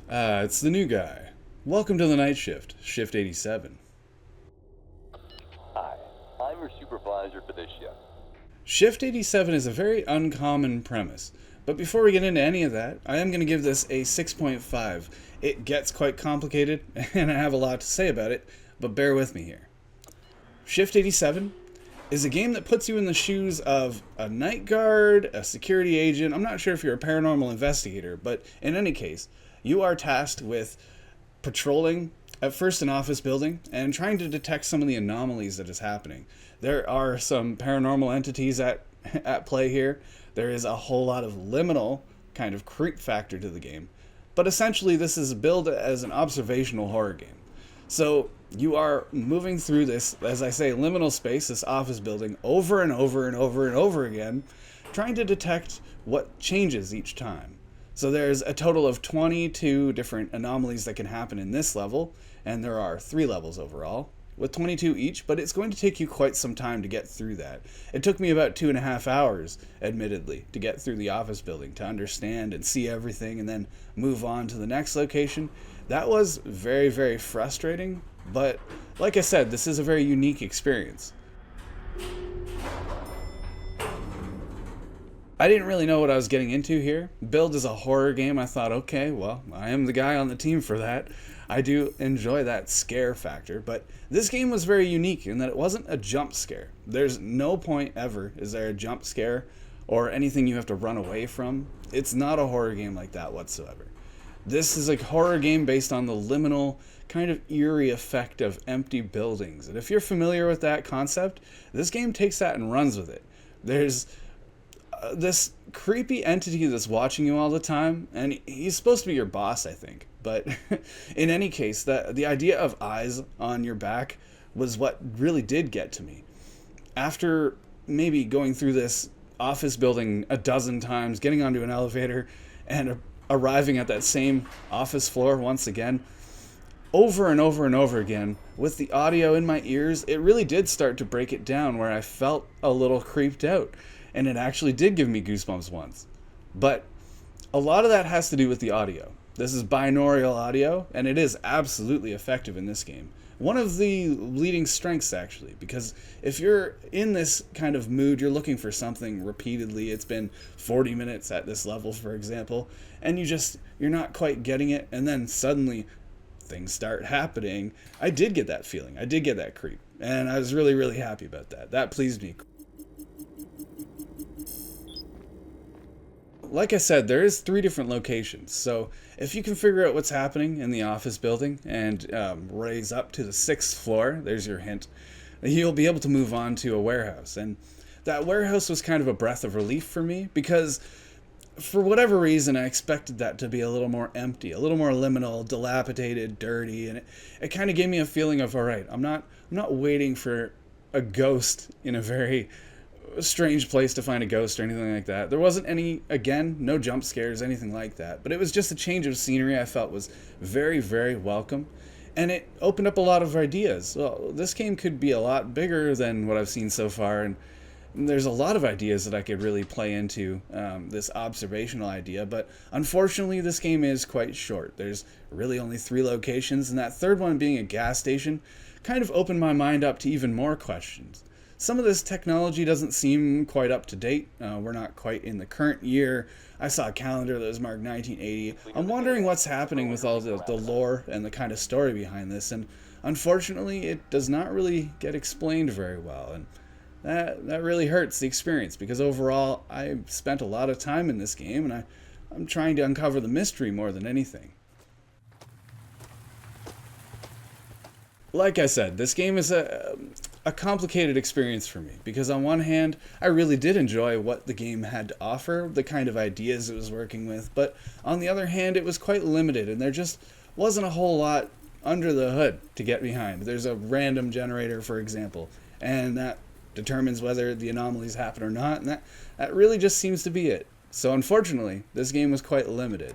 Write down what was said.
It's the new guy. Welcome to the night shift, Shift 87. Hi, I'm your supervisor for this shift. Shift 87 is a very uncommon premise, but before we get into any of that, I am going to give this a 6.5. It gets quite complicated, and I have a lot to say about it, but bear with me here. Shift 87 is a game that puts you in the shoes of a night guard, a security agent. I'm not sure if you're a paranormal investigator, but in any case, you are tasked with patrolling at first an office building and trying to detect some of the anomalies that is happening. There are some paranormal entities at play here. There is a whole lot of liminal kind of creep factor to the game. But essentially this is billed as an observational horror game. So you are moving through this, as I say, liminal space, this office building, over and over and over and over again, trying to detect what changes each time. So there's a total of 22 different anomalies that can happen in this level, and there are 3 levels overall, with 22 each, but it's going to take you quite some time to get through that. It took me about 2.5 hours, admittedly, to get through the office building, to understand and see everything, and then move on to the next location. That was very, very frustrating, but like I said, this is a very unique experience. I didn't really know what I was getting into here. Billed as a horror game, I thought, okay, well, I am the guy on the team for that. I do enjoy that scare factor, but this game was very unique in that it wasn't a jump scare. There's no point ever is there a jump scare or anything you have to run away from. It's not a horror game like that whatsoever. This is a horror game based on the liminal, kind of eerie effect of empty buildings. And if you're familiar with that concept, this game takes that and runs with it. There's this creepy entity that's watching you all the time, and he's supposed to be your boss, I think. But in any case, the idea of eyes on your back was what really did get to me. After maybe going through this office building a dozen times, getting onto an elevator, and arriving at that same office floor once again, over and over and over again, with the audio in my ears, it really did start to break it down where I felt a little creeped out. And it actually did give me goosebumps once. But a lot of that has to do with the audio. This is binaural audio, and it is absolutely effective in this game. One of the leading strengths, actually, because if you're in this kind of mood, you're looking for something repeatedly, it's been 40 minutes at this level, for example, and you're not quite getting it, and then suddenly things start happening. I did get that feeling. I did get that creep, and I was really, really happy about that. That pleased me. Like I said, there is 3 different locations, so if you can figure out what's happening in the office building and raise up to the 6th floor, there's your hint, you'll be able to move on to a warehouse. And that warehouse was kind of a breath of relief for me, because for whatever reason I expected that to be a little more empty, a little more liminal, dilapidated, dirty, and it kind of gave me a feeling of, alright, I'm not waiting for a ghost in a very strange place to find a ghost or anything like that. There wasn't any, again, no jump scares, anything like that. But it was just a change of scenery I felt was very, very welcome. And it opened up a lot of ideas. Well, this game could be a lot bigger than what I've seen so far. And there's a lot of ideas that I could really play into this observational idea. But unfortunately, this game is quite short. There's really only 3 locations. And that third one being a gas station kind of opened my mind up to even more questions. Some of this technology doesn't seem quite up to date. We're not quite in the current year. I saw a calendar that was marked 1980. I'm wondering what's happening with all the lore and the kind of story behind this, and unfortunately it does not really get explained very well, and that really hurts the experience, because overall I spent a lot of time in this game, and I'm trying to uncover the mystery more than anything. Like I said, this game is a complicated experience for me, because on one hand, I really did enjoy what the game had to offer, the kind of ideas it was working with, but on the other hand, it was quite limited, and there just wasn't a whole lot under the hood to get behind. There's a random generator, for example, and that determines whether the anomalies happen or not, and that really just seems to be it. So unfortunately, this game was quite limited.